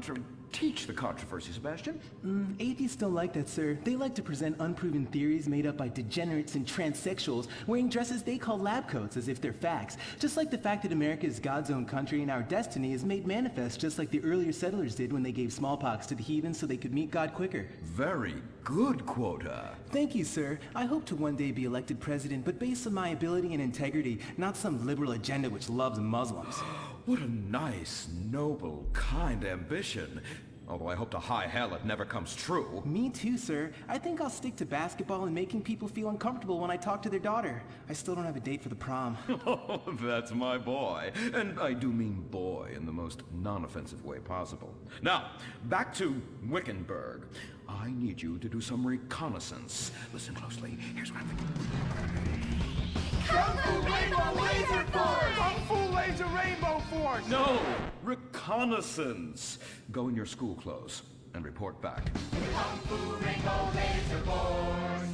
To teach the controversy, Sebastian. Atheists don't like that, sir. They like to present unproven theories made up by degenerates and transsexuals wearing dresses they call lab coats as if they're facts. Just like the fact that America is God's own country and our destiny is made manifest just like the earlier settlers did when they gave smallpox to the heathens so they could meet God quicker. Very good, Quota. Thank you, sir. I hope to one day be elected president, but based on my ability and integrity, not some liberal agenda which loves Muslims. What a nice, noble, kind ambition. Although I hope to high hell it never comes true. Me too, sir. I think I'll stick to basketball and making people feel uncomfortable when I talk to their daughter. I still don't have a date for the prom. Oh, that's my boy. And I do mean boy in the most non-offensive way possible. Now, back to Wickenburg. I need you to do some reconnaissance. Listen closely. Here's what I'm thinking. Kung Fu Rainbow Laser Force! Kung Fu Laser Rainbow Force! No! Reconnaissance! Go in your school clothes and report back. Kung Fu Rainbow Laser Force!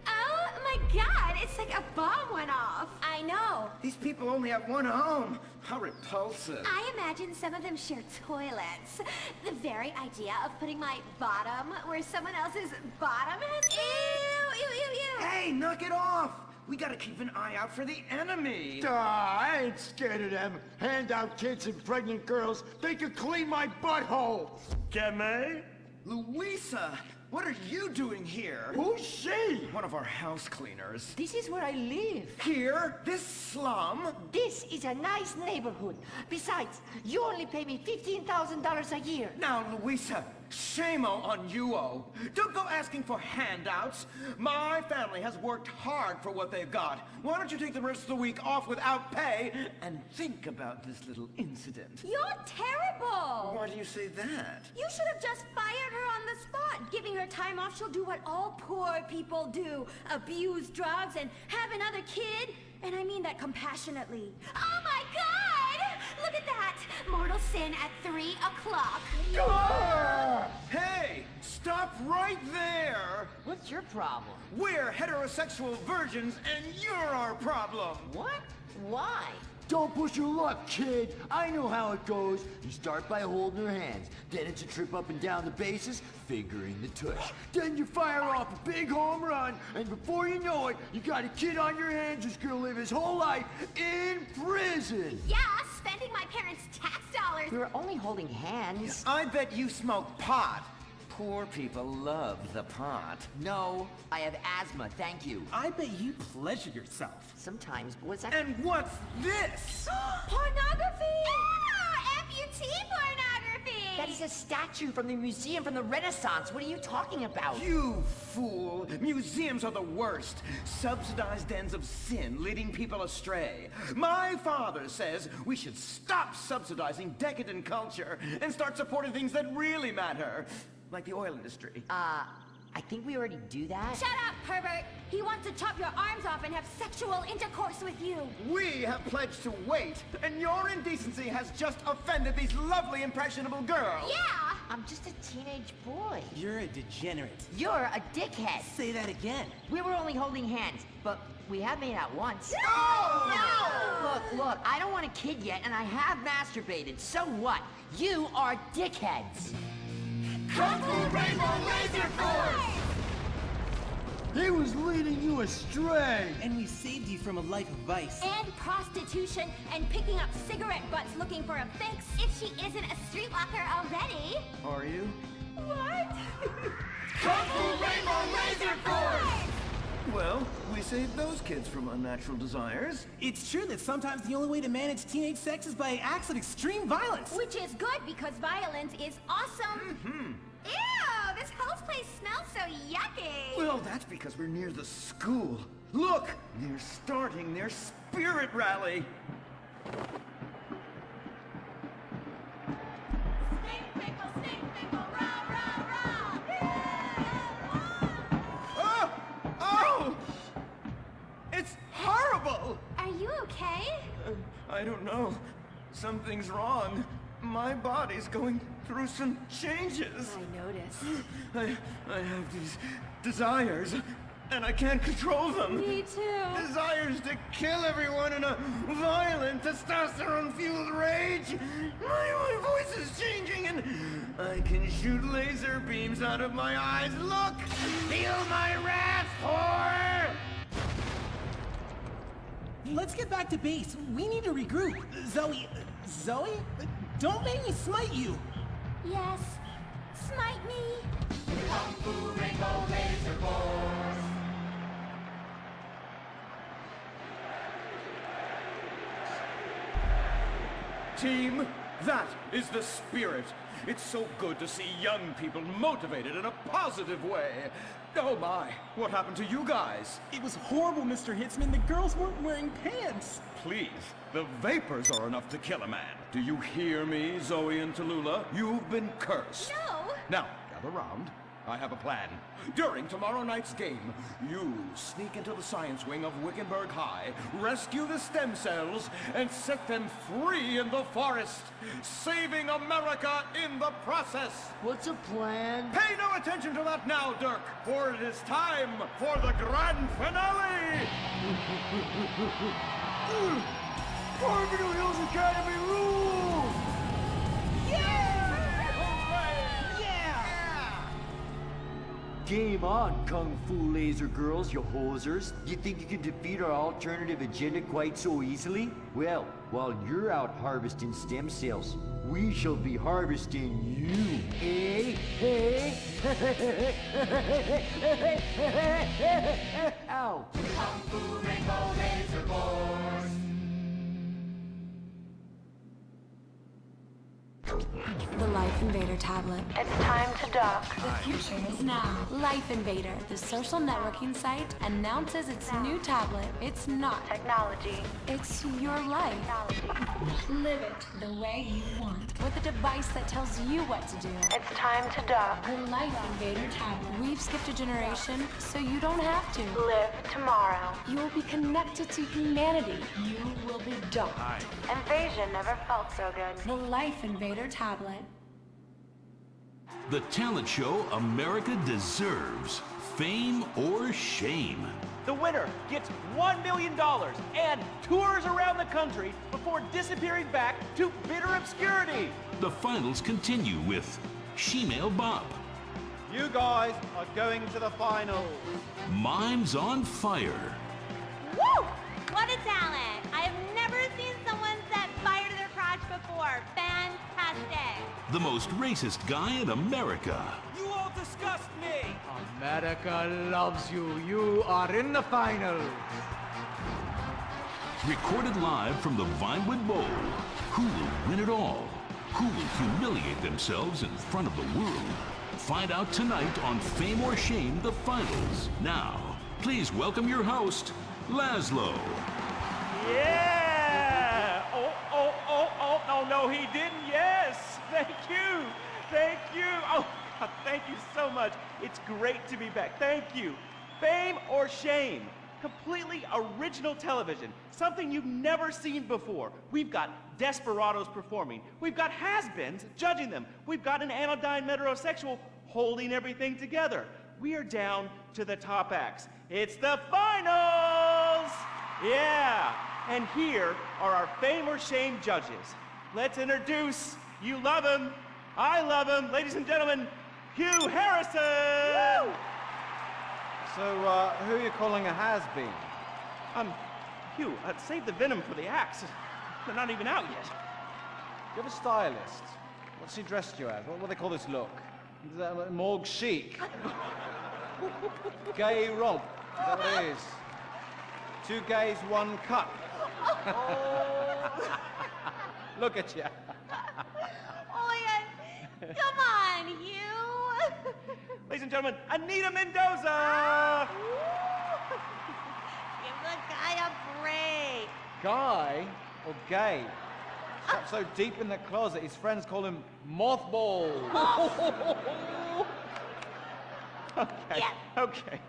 Oh my god, it's like a bomb went off. I know. These people only have one home. How repulsive. I imagine some of them share toilets. The very idea of putting my bottom where someone else's bottom has... Ew, ew, ew, ew. Hey, knock it off! We gotta keep an eye out for the enemy. I ain't scared of them. Handout kids and pregnant girls. They could clean my butthole. Jemmy? Louisa, what are you doing here? Who's she? One of our house cleaners. This is where I live. Here? This slum? This is a nice neighborhood. Besides, you only pay me $15,000 a year. Now, Louisa, shame-o on you-o. Don't go asking for handouts. My family has worked hard for what they've got. Why don't you take the rest of the week off without pay and think about this little incident? You're terrible. Why do you say that? You should have just fired her on the spot. Giving her time off, she'll do what all poor people do. Abuse drugs and have another kid. And I mean that compassionately. Oh my god! Look at that! Mortal sin at 3 o'clock. Hey! Stop right there! What's your problem? We're heterosexual virgins and you're our problem! What? Why? Don't push your luck, kid. I know how it goes. You start by holding her hands. Then it's a trip up and down the bases, fingering the tush. Then you fire off a big home run, and before you know it, you got a kid on your hands who's gonna live his whole life in prison. Yeah, spending my parents' tax dollars. We were only holding hands. I bet you smoke pot. Poor people love the pot. No, I have asthma, thank you. I bet you pleasure yourself. Sometimes, what's that? And what's this? Pornography! Amputee pornography! That is a statue from the museum from the Renaissance. What are you talking about? You fool! Museums are the worst. Subsidized dens of sin leading people astray. My father says we should stop subsidizing decadent culture and start supporting things that really matter. Like the oil industry. I think we already do that. Shut up, pervert! He wants to chop your arms off and have sexual intercourse with you. We have pledged to wait, and your indecency has just offended these lovely, impressionable girls. Yeah! I'm just a teenage boy. You're a degenerate. You're a dickhead. Say that again. We were only holding hands, but we have made out once. No! Look, I don't want a kid yet, and I have masturbated. So what? You are dickheads. Kung Fu Rainbow Laser Force! He was leading you astray. And we saved you from a life of vice. And prostitution and picking up cigarette butts looking for a fix if she isn't a streetwalker already. Are you? What? Kung Fu Rainbow Laser Force! Well, we saved those kids from unnatural desires. It's true that sometimes the only way to manage teenage sex is by acts of extreme violence. Which is good because violence is awesome. Ew, this whole place smells so yucky. Well, that's because we're near the school. Look, they're starting their spirit rally. Stink pickle, rah, rah, rah. Oh! It's horrible! Are you okay? I don't know. Something's wrong. My body's going through some changes. I noticed. I have these desires. and I can't control them. Me too. Desires to kill everyone in a violent, testosterone-fueled rage. My voice is changing, and I can shoot laser beams out of my eyes. Look! Feel my wrath, whore! Let's get back to base. We need to regroup. Zoe? Don't make me smite you. Yes. Smite me. Kung Fu Rainbow Laser Force. Team, that is the spirit. It's so good to see young people motivated in a positive way. Oh my, what happened to you guys? It was horrible, Mr. Hitzman. The girls weren't wearing pants. Please, the vapors are enough to kill a man. Do you hear me, Zoe and Tallulah? You've been cursed. No. Now, gather round. I have a plan. During tomorrow night's game, you sneak into the science wing of Wickenburg High, rescue the stem cells, and set them free in the forest, saving America in the process. What's a plan? Pay no attention to that now, Dirk, for it is time for the grand finale! Carbonell Hills Academy rules! Game on, Kung Fu Laser Girls, you hosers. You think you can defeat our alternative agenda quite so easily? Well, while you're out harvesting stem cells, we shall be harvesting you, eh? Hey? Ow! Kung Fu Rainbow Laser Force. The Life Invader tablet. It's time to dock. The future is now. Life Invader, the social networking site, announces its new tablet. It's not Technology. It's your life. Live it the way you want. With a device that tells you what to do. It's time to dock. The Life Invader tablet. We've skipped a generation, so you don't have to. Live tomorrow. You will be connected to humanity. You will be docked. Invasion never felt so good. The Life Invader tablet. The talent show America deserves. Fame or shame. The winner gets $1 million and tours around the country before disappearing back to bitter obscurity. The finals continue with Shemale Bop. You guys are going to the final. Mimes on Fire. Woo! What a talent! I have never seen someone set fire to their crotch before. Fantastic! The most racist guy in America. You all disgust me. America loves you. You are in the final. Recorded live from the Vinewood Bowl. Who will win it all? Who will humiliate themselves in front of the world? Find out tonight on Fame or Shame, the finals. Now, please welcome your host, Laszlo. Yeah! No, he didn't. Yes! Thank you! Thank you! Oh, God, thank you so much. It's great to be back. Thank you. Fame or Shame? Completely original television. Something you've never seen before. We've got desperados performing. We've got has-beens judging them. We've got an anodyne metrosexual holding everything together. We are down to the top acts. It's the finals! Yeah! And here are our Fame or Shame judges. Let's introduce, you love him, I love him, ladies and gentlemen, Hugh Harrison! Woo! So, who are you calling a has-been? Hugh, save the venom for the acts. They're not even out yet. You have a stylist. What's he dressed you as? What do they call this look? Is that like morgue chic? Gay romp. Is that what it is? 2 gays, 1 cup. Look at you. Oh my God! Come on, you! Ladies and gentlemen, Anita Mendoza! Give the guy a break. Guy or gay? Trapped so deep in the closet, his friends call him Mothball. Okay, Yeah. okay.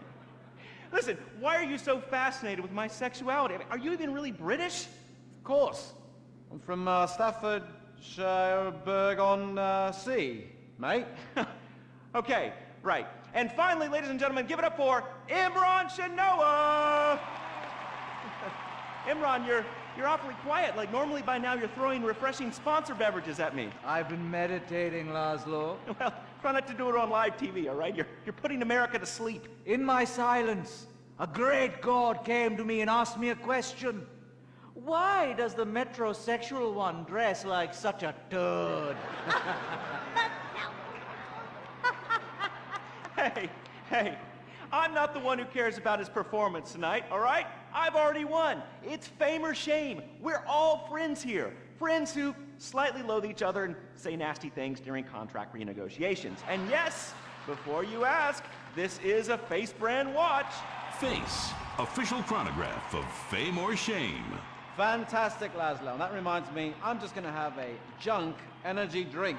Listen, why are you so fascinated with my sexuality? I mean, are you even really British? Of course. I'm from Staffordshire on Sea, mate. Okay, right. And finally, ladies and gentlemen, give it up for Imran Shanoa! Imran, you're awfully quiet. Like, normally by now you're throwing refreshing sponsor beverages at me. I've been meditating, Laszlo. Well, try not to do it on live TV, all right? You're putting America to sleep. In my silence, a great god came to me and asked me a question. Why does the metrosexual one dress like such a turd? Hey, I'm not the one who cares about his performance tonight, all right? I've already won. It's fame or shame. We're all friends here. Friends who slightly loathe each other and say nasty things during contract renegotiations. And yes, before you ask, this is a Face brand watch. Face, official chronograph of Fame or Shame. Fantastic, Laszlo. And that reminds me, I'm just going to have a junk energy drink.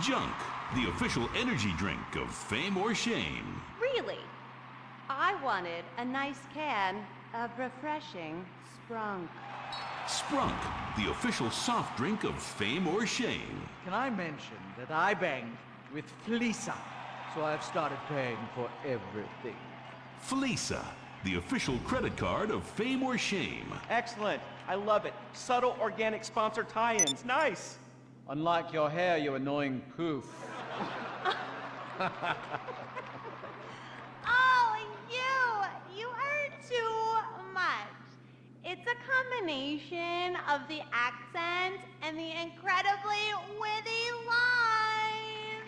Junk, the official energy drink of Fame or Shame. Really? I wanted a nice can of refreshing Sprunk. Sprunk, the official soft drink of Fame or Shame. Can I mention that I banged with Fleesa, so I've started paying for everything. Fleesa, the official credit card of Fame or Shame. Excellent. I love it. Subtle organic sponsor tie-ins. Nice. Unlike your hair, you annoying poof. Oh, you heard too much. It's a combination of the accent and the incredibly witty lines.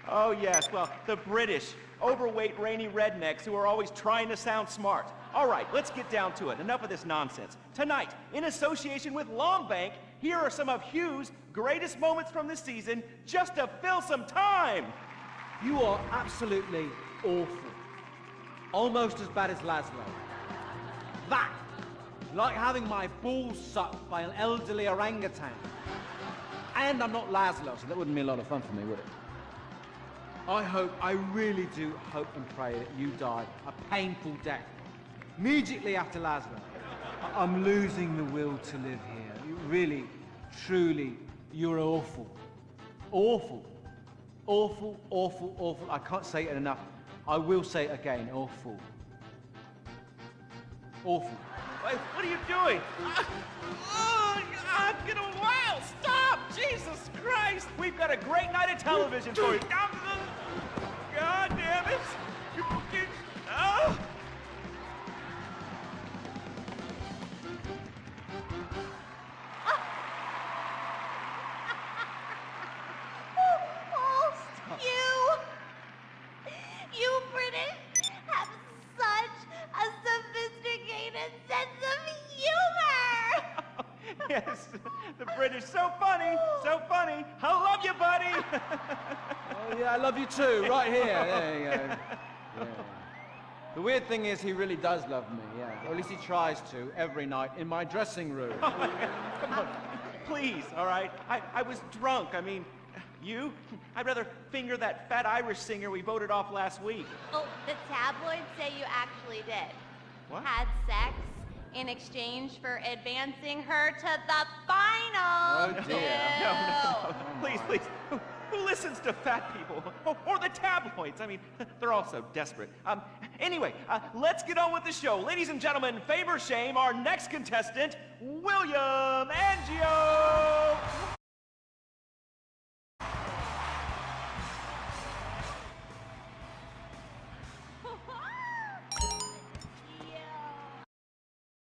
Oh, yes. Well, the British, overweight, rainy rednecks who are always trying to sound smart. All right, let's get down to it. Enough of this nonsense. Tonight, in association with Longbank, here are some of Hugh's greatest moments from this season, just to fill some time. You are absolutely awful. Almost as bad as Laszlo. That, like having my balls sucked by an elderly orangutan. And I'm not Laszlo, so that wouldn't be a lot of fun for me, would it? I really do hope and pray that you die a painful death. Immediately after Laszlo. I'm losing the will to live here. You really, truly, you're awful. Awful. Awful, awful, awful. I can't say it enough. I will say it again. Awful. Awful. Wait, what are you doing? Get a while! Stop! Jesus Christ! We've got a great night of television for you. God damn it! Oh! You British have such a sophisticated sense of humor! Yes, the British, so funny, so funny. I love you, buddy! Oh, yeah, I love you too, right here. There you go. Yeah. The weird thing is he really does love me, yeah. Or at least he tries to, every night, in my dressing room. Come on, please, all right? I was drunk, I mean, you? I'd rather finger that fat Irish singer we voted off last week. Oh, the tabloids say you actually did. What? Had sex in exchange for advancing her to the final. Oh, dear. No. Please. Who listens to fat people? Or the tabloids? I mean, they're all so desperate. Anyway, let's get on with the show. Ladies and gentlemen, Fame or Shame, our next contestant, William Angio!